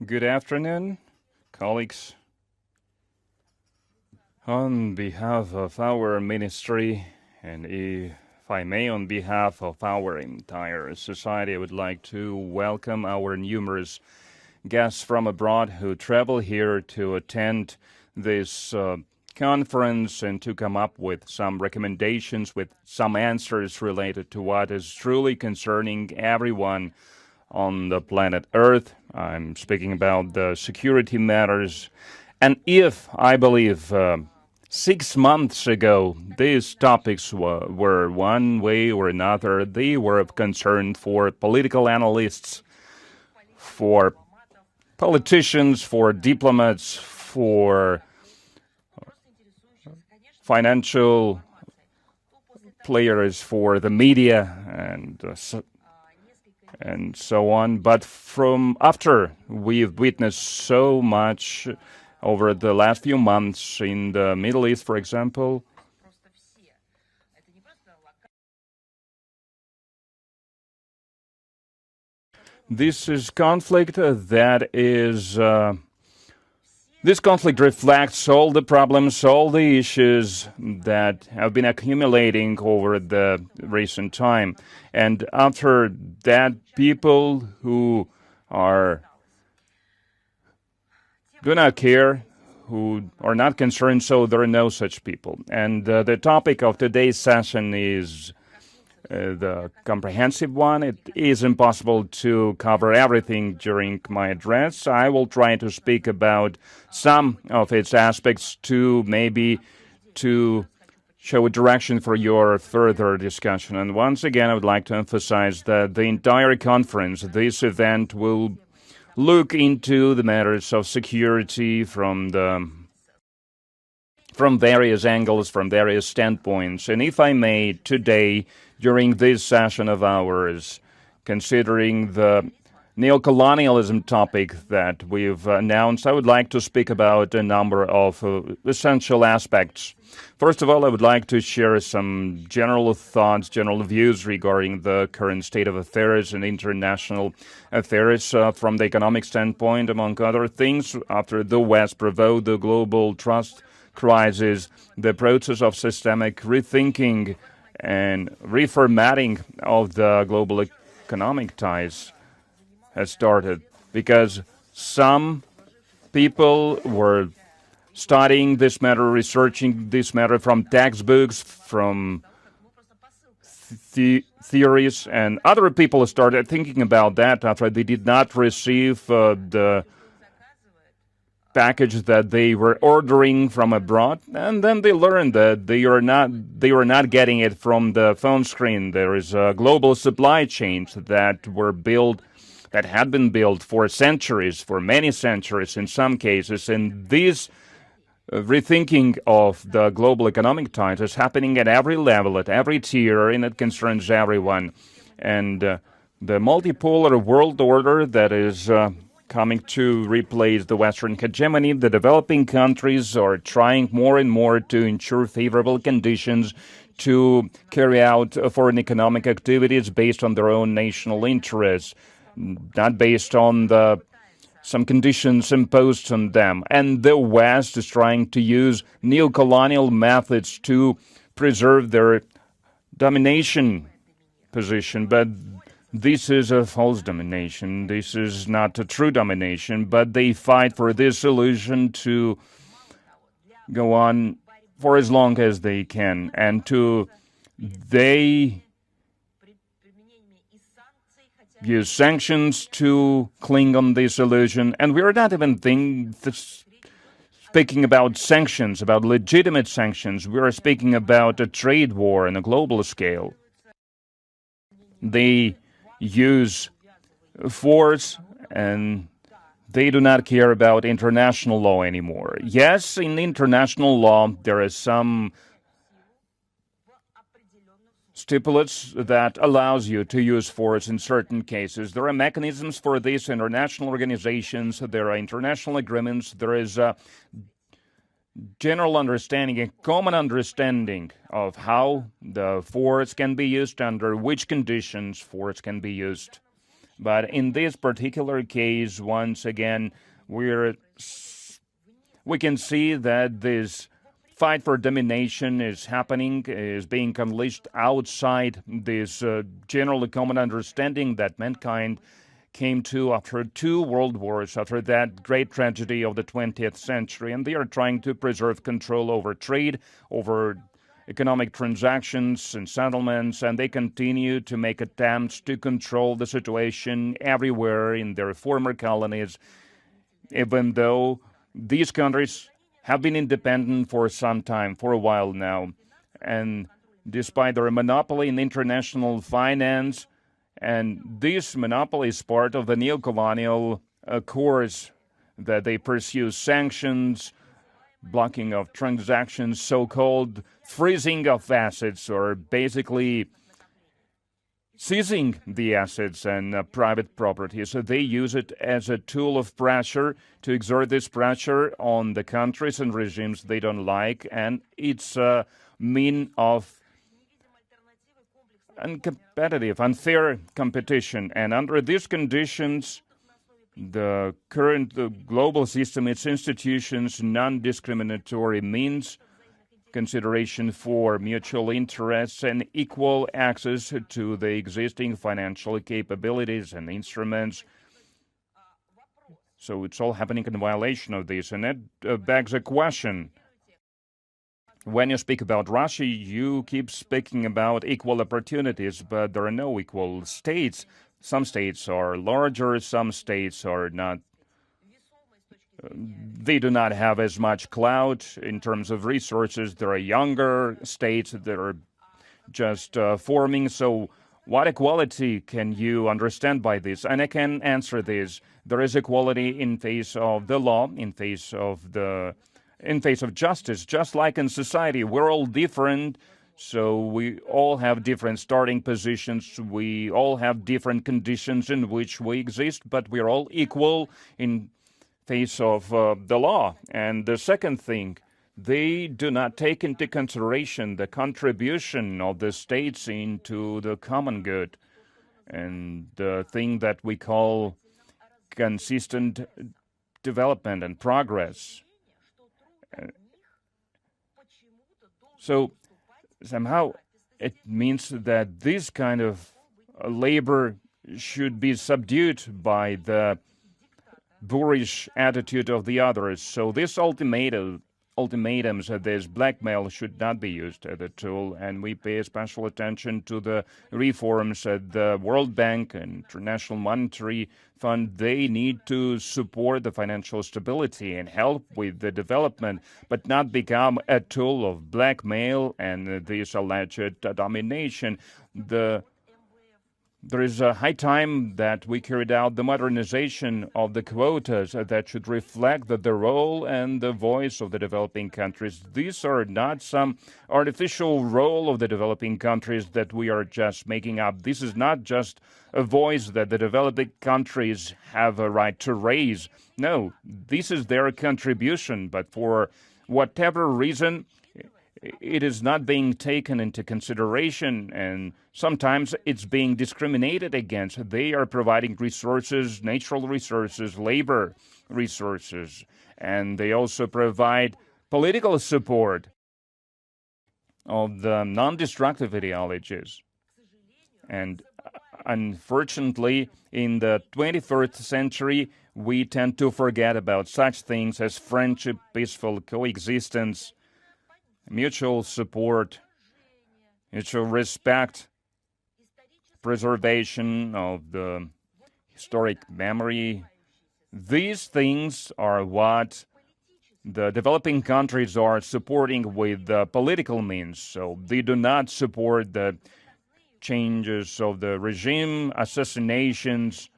Good afternoon, colleagues. On behalf of our ministry, and if I may, on behalf of our entire society, I would like to welcome our numerous guests from abroad who travel here to attend this conference and to come up with some recommendations, with some answers related to what is truly concerning everyone on the planet Earth. I'm speaking about the security matters. And if I believe 6 months ago these topics were one way or another, they were of concern for political analysts, for politicians, for diplomats, for financial players, for the media, and so on. But from after we've witnessed so much over the last few months in the Middle East, for example, this is conflict that is this conflict reflects all the problems, all the issues that have been accumulating over the recent time. And after that, people who do not care, who are not concerned, so there are no such people. And the topic of today's session is the comprehensive one. It is impossible to cover everything during my address. I will try to speak about some of its aspects to show a direction for your further discussion. And once again, I would like to emphasize that the entire conference, this event, will look into the matters of security from various angles, from various standpoints. And if I may, today, during this session of ours, considering the neocolonialism topic that we've announced, I would like to speak about a number of essential aspects. First of all, I would like to share some general thoughts, general views regarding the current state of affairs and international affairs from the economic standpoint, among other things. After the West provoked the global trust crisis, the process of systemic rethinking and reformatting of the global economic ties has started, because some people were studying this matter, researching this matter from textbooks, from theories, and other people started thinking about that after they did not receive the package that they were ordering from abroad, and then they learned that they were not getting it from the phone screen. There is global supply chains that had been built for centuries, for many centuries in some cases, and this rethinking of the global economic ties is happening at every level, at every tier, and it concerns everyone. And the multipolar world order that is coming to replace the Western hegemony, the developing countries are trying more and more to ensure favorable conditions to carry out foreign economic activities based on their own national interests, not based on some conditions imposed on them. And the West is trying to use neocolonial methods to preserve their domination position, but this is a false domination. This is not a true domination, but they fight for this illusion to go on for as long as they can, and they use sanctions to cling on this illusion. And we are not even speaking about sanctions, about legitimate sanctions. We are speaking about a trade war on a global scale. They use force, and they do not care about international law anymore. Yes, in international law, there is some stipulates that allows you to use force in certain cases. There are mechanisms for this, international organizations, there are international agreements, there is a general understanding, a common understanding of how the force can be used, under which conditions force can be used. But in this particular case, once again, we can see that this fight for domination is happening, is being unleashed outside this generally common understanding that mankind came to after 2 world wars, after that great tragedy of the 20th century, and they are trying to preserve control over trade, over economic transactions and settlements, and they continue to make attempts to control the situation everywhere in their former colonies, even though these countries have been independent for some time, for a while now. And despite their monopoly in international finance, and this monopoly is part of the neo-colonial course that they pursue: sanctions, blocking of transactions, so-called freezing of assets, or basically seizing the assets and private property. So they use it as a tool of pressure to exert this pressure on the countries and regimes they don't like, and it's a mean of uncompetitive, unfair competition. And under these conditions, the current global system, its institutions, non-discriminatory means, consideration for mutual interests, and equal access to the existing financial capabilities and instruments. So it's all happening in violation of this. And that begs a question. When you speak about Russia, you keep speaking about equal opportunities, but there are no equal states. Some states are larger, some states are not. They do not have as much clout in terms of resources. There are younger states that are just forming. So what equality can you understand by this? And I can answer this. There is equality in face of the law, in face of justice. Just like in society, we're all different. So we all have different starting positions. We all have different conditions in which we exist, but we're all equal in face of the law. And the second thing, they do not take into consideration the contribution of the states into the common good, and the thing that we call consistent development and progress. So somehow it means that this kind of labor should be subdued by the boorish attitude of the others. So this ultimatums, this blackmail should not be used as a tool, and we pay special attention to the reforms at the World Bank and International Monetary Fund. They need to support the financial stability and help with the development, but not become a tool of blackmail and this alleged domination. There is a high time that we carried out the modernization of the quotas that should reflect the role and the voice of the developing countries. These are not some artificial role of the developing countries that we are just making up. This is not just a voice that the developing countries have a right to raise. No, this is their contribution, but for whatever reason, it is not being taken into consideration, and sometimes it's being discriminated against. They are providing resources, natural resources, labor resources, and they also provide political support of the non-destructive ideologies. And unfortunately, in the 21st century, we tend to forget about such things as friendship, peaceful coexistence, mutual support, mutual respect, preservation of the historic memory. These things are what the developing countries are supporting with political means. So they do not support the changes of the regime, assassinations,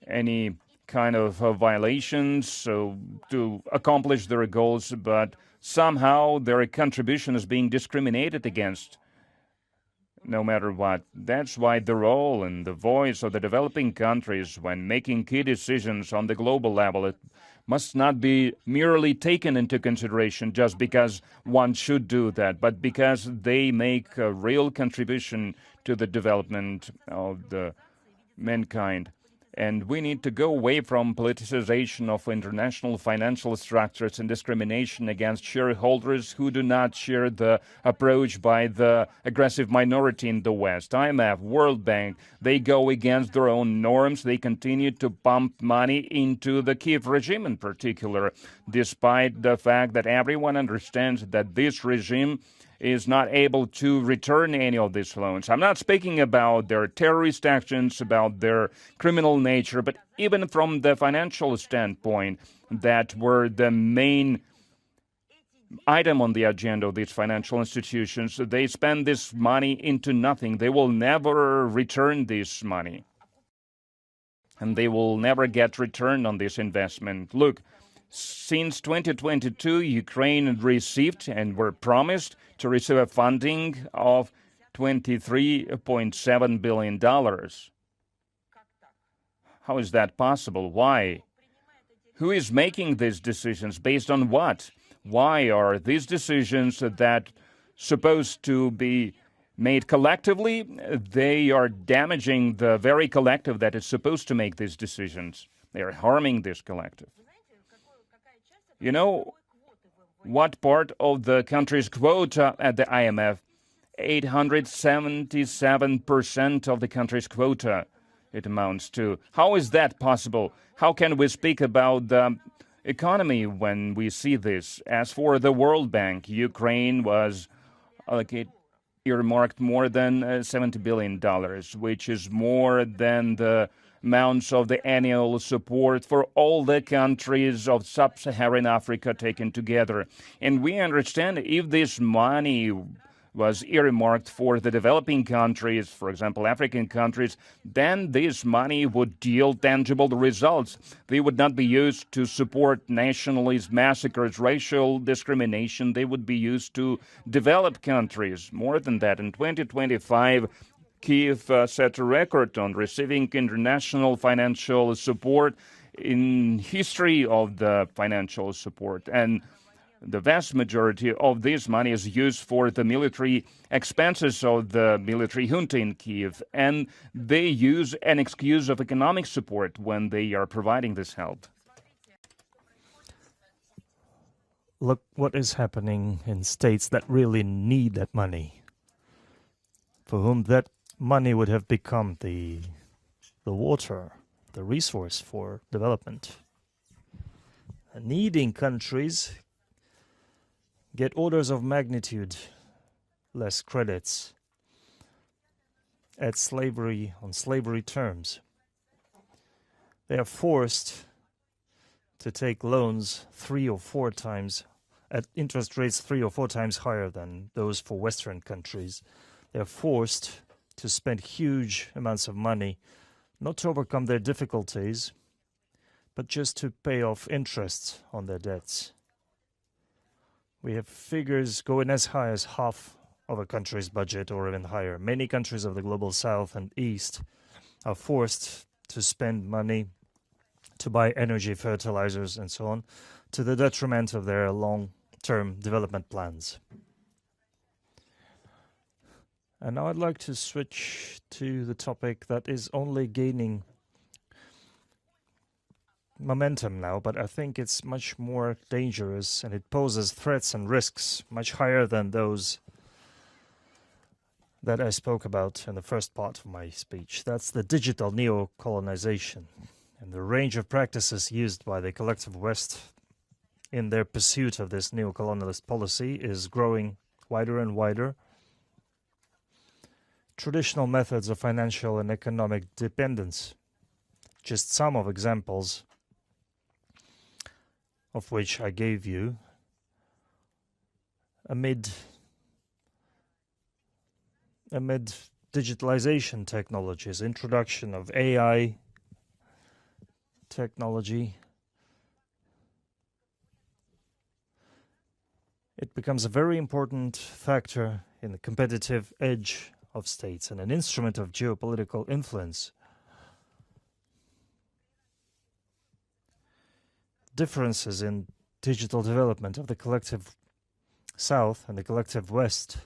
any kind of violations, so to accomplish their goals, but somehow their contribution is being discriminated against no matter what. That's why the role and the voice of the developing countries when making key decisions on the global level, it must not be merely taken into consideration just because one should do that, but because they make a real contribution to the development of the mankind. And we need to go away from politicization of international financial structures and discrimination against shareholders who do not share the approach by the aggressive minority in the West. IMF, World Bank, they go against their own norms. They continue to pump money into the Kyiv regime in particular, despite the fact that everyone understands that this regime is not able to return any of these loans. I'm not speaking about their terrorist actions, about their criminal nature, but even from the financial standpoint, that were the main item on the agenda of these financial institutions. They spend this money into nothing. They will never return this money. And they will never get return on this investment. Look, since 2022, Ukraine received and were promised to receive a funding of $23.7 billion. How is that possible? Why? Who is making these decisions? Based on what? Why are these decisions that supposed to be made collectively, they are damaging the very collective that is supposed to make these decisions? They are harming this collective. You know what part of the country's quota at the IMF? 877% of the country's quota it amounts to. How is that possible? How can we speak about the economy when we see this? As for the World Bank, Ukraine was earmarked more than $70 billion, which is more than the amounts of the annual support for all the countries of sub-Saharan Africa taken together. And we understand if this money was earmarked for the developing countries, for example, African countries, then this money would yield tangible results. They would not be used to support nationalist massacres, racial discrimination. They would be used to develop countries. More than that, in 2025, Kyiv set a record on receiving international financial support in history of the financial support. And the vast majority of this money is used for the military expenses of the military junta in Kyiv. And they use an excuse of economic support when they are providing this help. Look what is happening in states that really need that money, for whom that money would have become the water, the resource for development. Needing countries get orders of magnitude less credits on slavery terms. They are forced to take loans 3 or 4 times at interest rates 3 or 4 times higher than those for Western countries. They are forced to spend huge amounts of money, not to overcome their difficulties, but just to pay off interest on their debts. We have figures going as high as half of a country's budget or even higher. Many countries of the global south and east are forced to spend money to buy energy, fertilizers, and so on, to the detriment of their long-term development plans. And now I'd like to switch to the topic that is only gaining momentum now, but I think it's much more dangerous and it poses threats and risks much higher than those that I spoke about in the first part of my speech. That's the digital neo-colonization and the range of practices used by the collective West in their pursuit of this neo-colonialist policy is growing wider and wider. Traditional methods of financial and economic dependence, just some of examples of which I gave you, amid digitalization technologies, introduction of AI technology, it becomes a very important factor in the competitive edge of states and an instrument of geopolitical influence. Differences in digital development of the collective South and the collective West.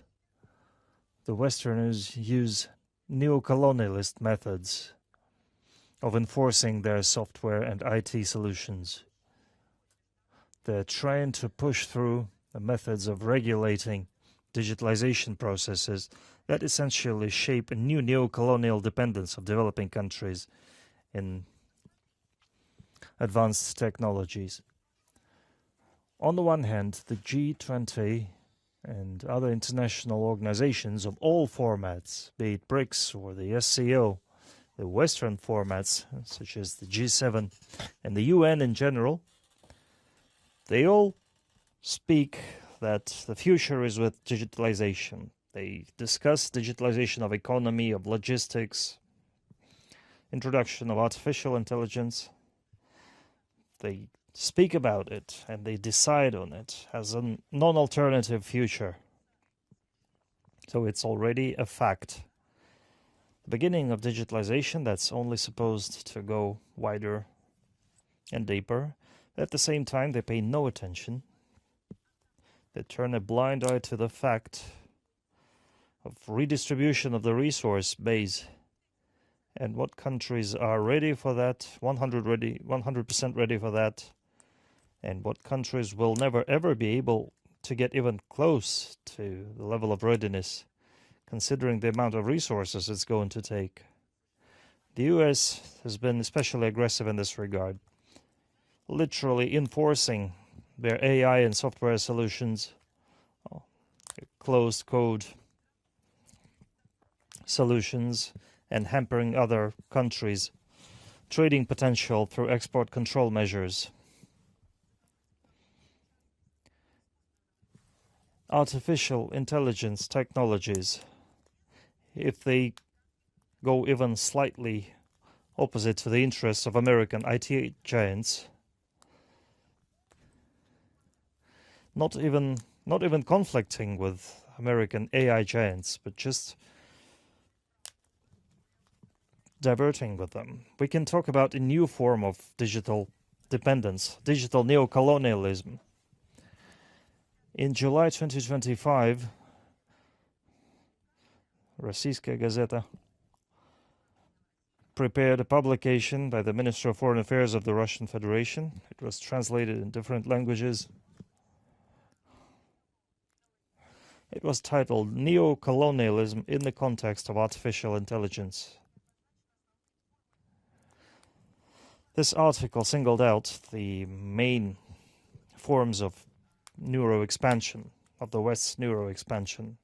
The Westerners use neo-colonialist methods of enforcing their software and IT solutions. They're trying to push through the methods of regulating digitalization processes that essentially shape a new neo-colonial dependence of developing countries in advanced technologies. On the one hand, the G20 and other international organizations of all formats, be it BRICS or the SCO, the Western formats, such as the G7 and the UN in general, they all speak that the future is with digitalization. They discuss digitalization of economy, of logistics, introduction of artificial intelligence. They speak about it and they decide on it as a non-alternative future. So it's already a fact. The beginning of digitalization that's only supposed to go wider and deeper. At the same time, they pay no attention. They turn a blind eye to the fact of redistribution of the resource base and what countries are ready for that, 100% ready for that, and what countries will never ever be able to get even close to the level of readiness, considering the amount of resources it's going to take. The US has been especially aggressive in this regard, literally enforcing their AI and software solutions, closed code solutions, and hampering other countries' trading potential through export control measures. Artificial intelligence technologies, if they go even slightly opposite to the interests of American IT giants, not even conflicting with American AI giants, but just diverting with them. We can talk about a new form of digital dependence, digital neocolonialism. In July 2025, Российская газета prepared a publication by the Minister of Foreign Affairs of the Russian Federation. It was translated in different languages. It was titled Neocolonialism in the Context of Artificial Intelligence. This article singled out the main forms of neuroexpansion, of the West's neuroexpansion.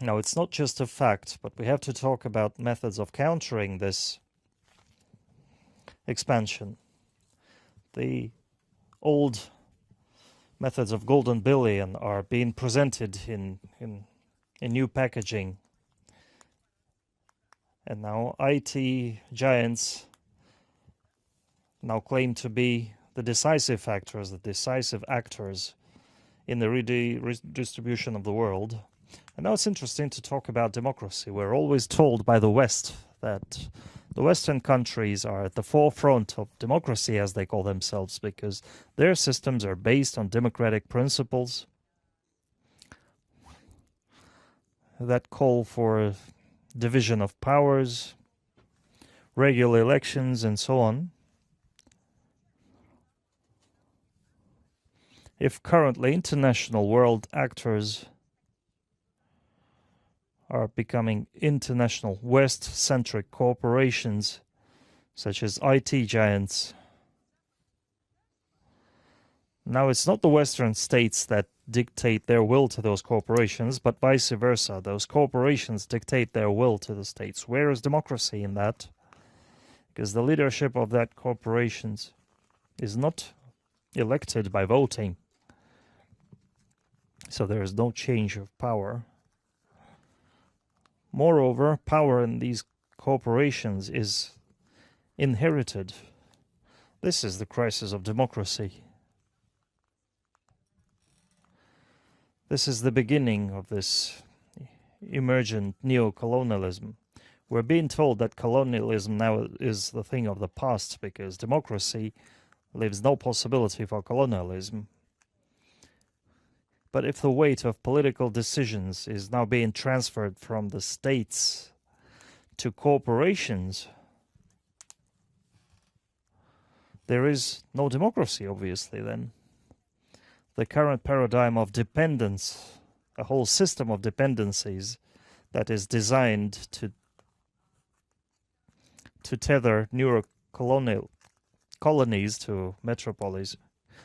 Now, it's not just a fact, but we have to talk about methods of countering this expansion. The old methods of golden billion are being presented in new packaging. And now IT giants now claim to be the decisive factors, the decisive actors in the redistribution of the world. And now it's interesting to talk about democracy. We're always told by the West that the Western countries are at the forefront of democracy, as they call themselves, because their systems are based on democratic principles that call for division of powers, regular elections, and so on. If currently international world actors are becoming international West-centric corporations, such as IT giants, now it's not the Western states that dictate their will to those corporations, but vice versa. Those corporations dictate their will to the states. Where is democracy in that? Because the leadership of that corporations is not elected by voting. So there is no change of power. Moreover, power in these corporations is inherited. This is the crisis of democracy. This is the beginning of this emergent neo-colonialism. We're being told that colonialism now is the thing of the past because democracy leaves no possibility for colonialism. But if the weight of political decisions is now being transferred from the states to corporations, there is no democracy, obviously, then. The current paradigm of dependence, a whole system of dependencies that is designed to tether neo-colonial colonies to metropolis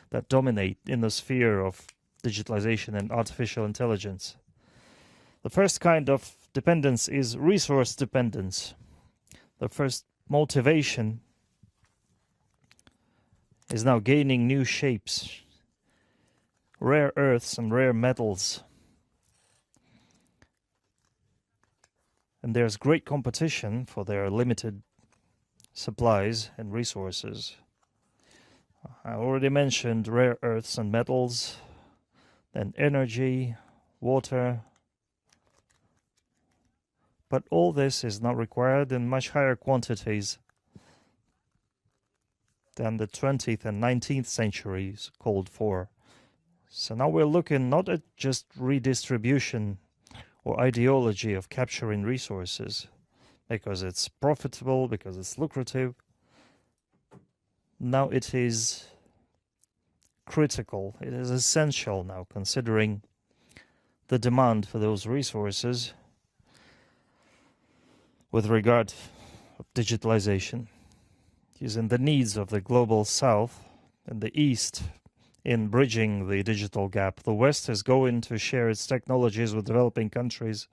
that dominate in the sphere of digitalization and artificial intelligence. The first kind of dependence is resource dependence. The first motivation is now gaining new shapes. Rare earths and rare metals. And there's great competition for their limited supplies and resources. I already mentioned rare earths and metals, then energy, water. But all this is not required in much higher quantities than the 20th and 19th centuries called for. So now we're looking not at just redistribution or ideology of capturing resources because it's profitable, because it's lucrative. Now it is critical, it is essential now, considering the demand for those resources with regard to digitalization, using the needs of the global south and the east in bridging the digital gap. The West is going to share its technologies with developing countries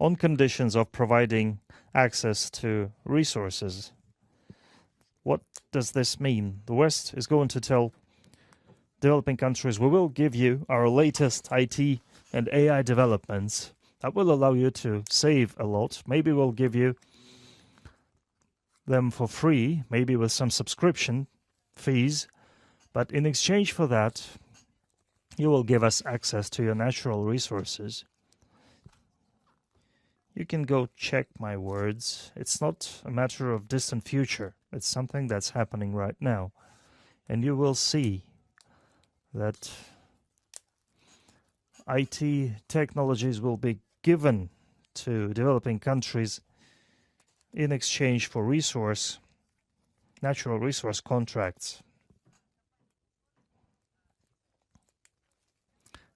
on conditions of providing access to resources. What does this mean? The West is going to tell developing countries, we will give you our latest IT and AI developments that will allow you to save a lot. Maybe we'll give you them for free, maybe with some subscription fees. But in exchange for that, you will give us access to your natural resources. You can go check my words. It's not a matter of distant future. It's something that's happening right now. And you will see that IT technologies will be given to developing countries in exchange for natural resource contracts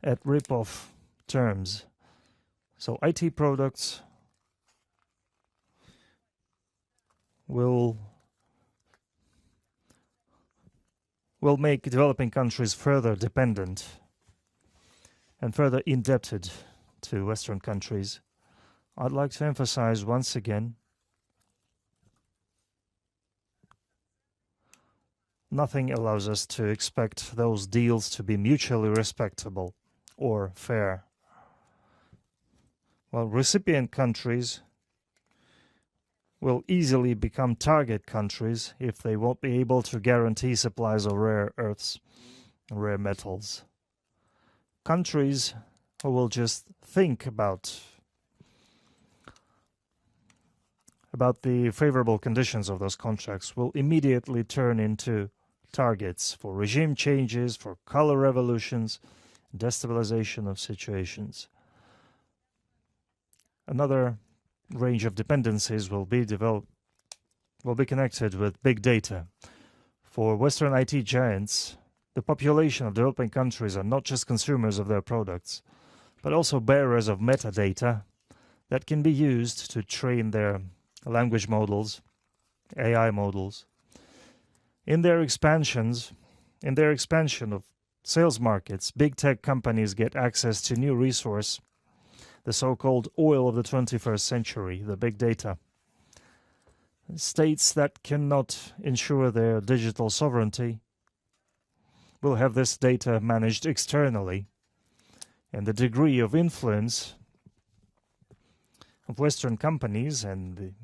at rip-off terms. So IT products will make developing countries further dependent and further indebted to Western countries. I'd like to emphasize once again, nothing allows us to expect those deals to be mutually respectable or fair. Well, recipient countries will easily become target countries if they won't be able to guarantee supplies of rare earths and rare metals. Countries who will just think about the favorable conditions of those contracts will immediately turn into targets for regime changes, for color revolutions, destabilization of situations. Another range of dependencies will be connected with big data. For Western IT giants, the population of developing countries are not just consumers of their products, but also bearers of metadata that can be used to train their language models, AI models. In their expansion of sales markets, big tech companies get access to new resource, the so-called oil of the 21st century, the big data. States that cannot ensure their digital sovereignty will have this data managed externally, and the degree of influence of Western companies and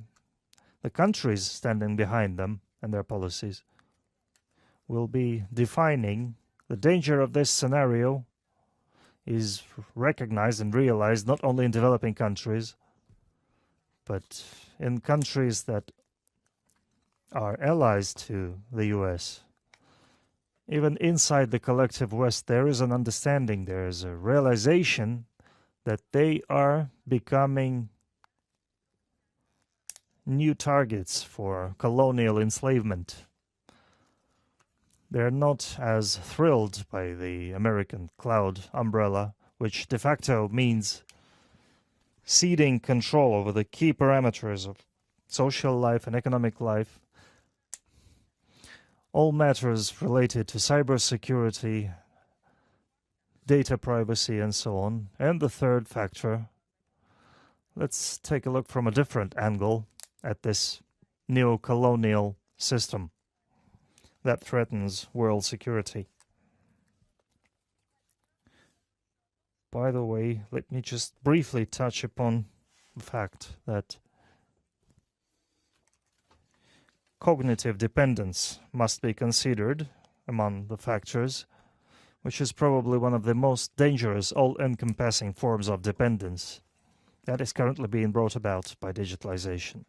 the countries standing behind them and their policies will be defining. The danger of this scenario is recognized and realized not only in developing countries, but in countries that are allies to the US. Even inside the collective West, there is an understanding, there is a realization that they are becoming new targets for colonial enslavement. They're not as thrilled by the American cloud umbrella, which de facto means ceding control over the key parameters of social life and economic life, all matters related to cybersecurity, data privacy, and so on. And the third factor, let's take a look from a different angle at this neo-colonial system that threatens world security. By the way, let me just briefly touch upon the fact that cognitive dependence must be considered among the factors, which is probably one of the most dangerous, all-encompassing forms of dependence that is currently being brought about by digitalization.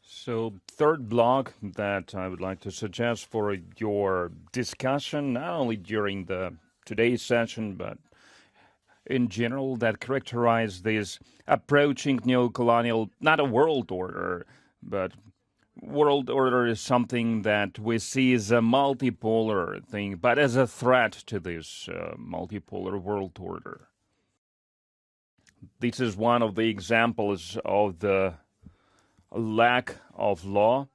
So, third block that I would like to suggest for your discussion, not only during today's session, but in general, that characterize this approaching neo-colonial, not a world order, but world order is something that we see as a multipolar thing, but as a threat to this multipolar world order. This is one of the examples of the lack of law,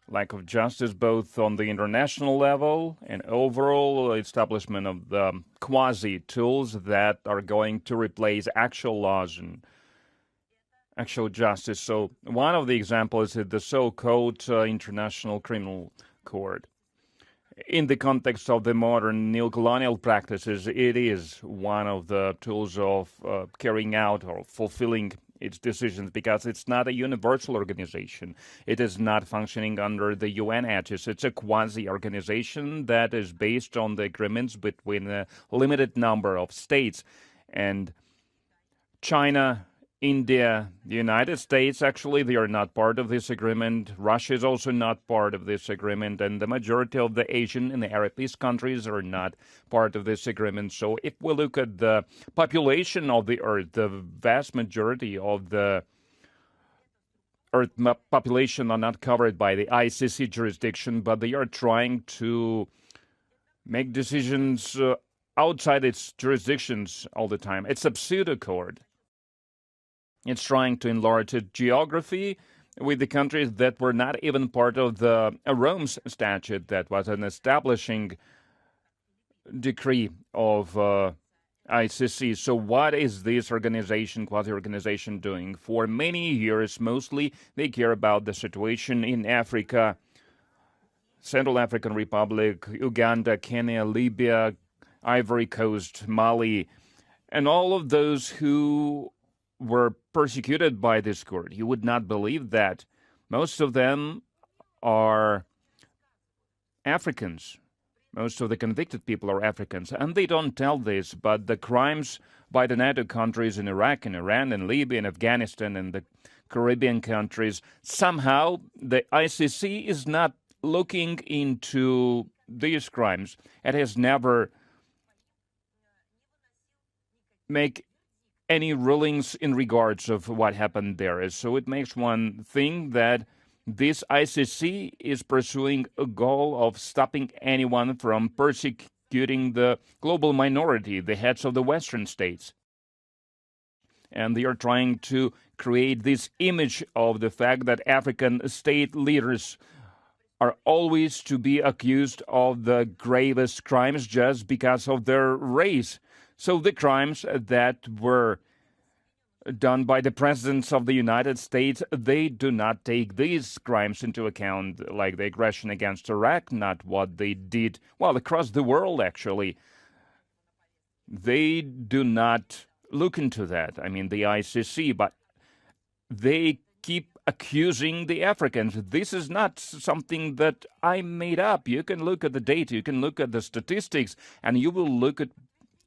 lack of justice, both on the international level and overall establishment of the quasi-tools that are going to replace actual laws and actual justice. So one of the examples is the so-called International Criminal Court. In the context of the modern neo-colonial practices, it is one of the tools of carrying out or fulfilling its decisions, because it's not a universal organization. It is not functioning under the UN aegis. It's a quasi-organization that is based on the agreements between a limited number of states. And China, India, the United States, actually, they are not part of this agreement. Russia is also not part of this agreement. And the majority of the Asian and the Arab East countries are not part of this agreement. So if we look at the population of the Earth, the vast majority of the Earth population are not covered by the ICC jurisdiction, but they are trying to make decisions outside its jurisdictions all the time. It's a pseudo court. It's trying to enlarge its geography with the countries that were not even part of the Rome Statute, that was an establishing decree of ICC. So what is this organization, quasi-organization, doing? For many years, mostly, they care about the situation in Africa, Central African Republic, Uganda, Kenya, Libya, Ivory Coast, Mali, and all of those who were persecuted by this court. You would not believe that. Most of them are Africans. Most of the convicted people are Africans, and they don't tell this, but the crimes by the NATO countries in Iraq and Iran and Libya and Afghanistan and the Caribbean countries, somehow the ICC is not looking into these crimes. It has never made any rulings in regards of what happened there. So it makes one think that this ICC is pursuing a goal of stopping anyone from persecuting the global minority, the heads of the Western states. And they are trying to create this image of the fact that African state leaders are always to be accused of the gravest crimes just because of their race. So the crimes that were done by the presidents of the United States, they do not take these crimes into account, like the aggression against Iraq, not what they did, well, across the world, actually. They do not look into that, I mean, the ICC, but they keep accusing the Africans. This is not something that I made up. You can look at the data, you can look at the statistics, and you will look at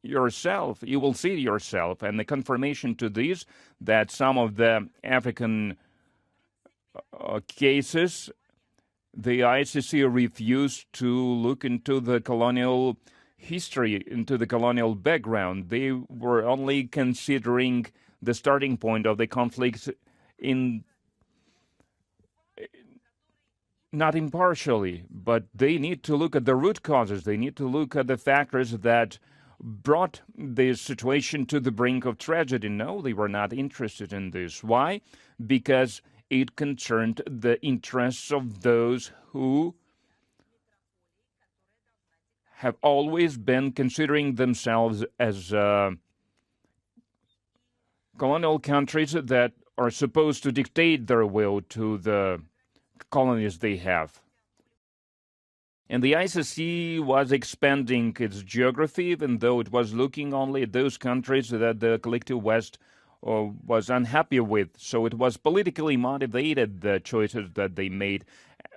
yourself, you will see yourself, and the confirmation to this, that some of the African cases, the ICC refused to look into the colonial history, into the colonial background. They were only considering the starting point of the conflict in not impartially, but they need to look at the root causes. They need to look at the factors that brought this situation to the brink of tragedy. No, they were not interested in this. Why? Because it concerned the interests of those who have always been considering themselves as colonial countries that are supposed to dictate their will to the colonies they have. And the ICC was expanding its geography, even though it was looking only at those countries that the collective West was unhappy with. So it was politically motivated, the choices that they made.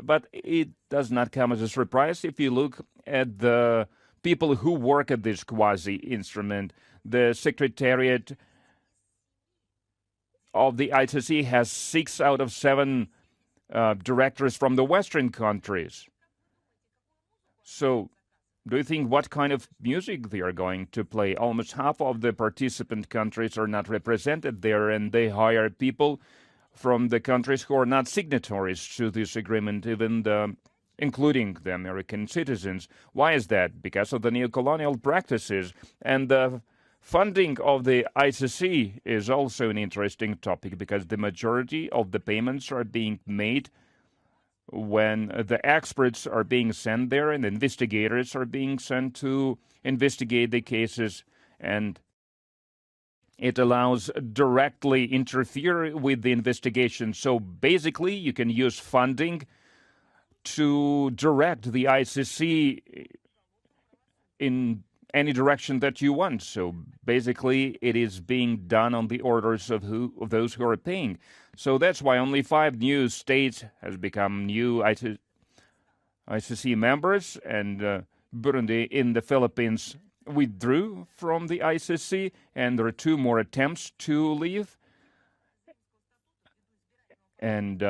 But it does not come as a surprise if you look at the people who work at this quasi-instrument. The Secretariat of the ICC has 6 out of 7 directors from the Western countries. So, do you think what kind of music they are going to play? Almost half of the participant countries are not represented there, and they hire people from the countries who are not signatories to this agreement, even including the American citizens. Why is that? Because of the neocolonial practices. And the funding of the ICC is also an interesting topic, because the majority of the payments are being made when the experts are being sent there and investigators are being sent to investigate the cases, and it allows directly interfere with the investigation. So basically, you can use funding to direct the ICC in any direction that you want. So basically, it is being done on the orders of those who are paying. So that's why only 5 new states has become new ICC members, and Burundi in the Philippines withdrew from the ICC, and there are 2 more attempts to leave. And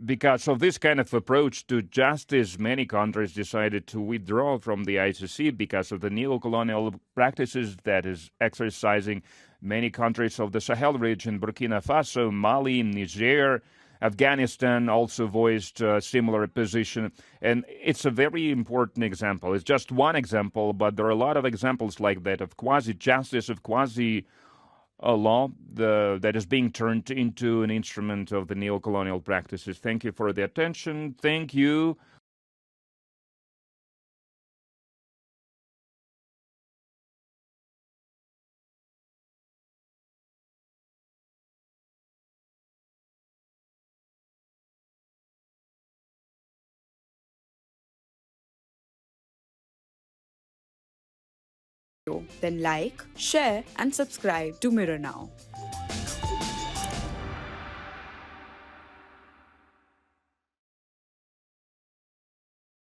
because of this kind of approach to justice, many countries decided to withdraw from the ICC because of the neocolonial practices that is exercising many countries of the Sahel region. Burkina Faso, Mali, Niger, Afghanistan also voiced a similar position. And it's a very important example. It's just one example, but there are a lot of examples like that of quasi-justice, of a law that is being turned into an instrument of the neocolonial practices. Thank you for the attention. Thank you. Then like, share, and subscribe to Mirror Now.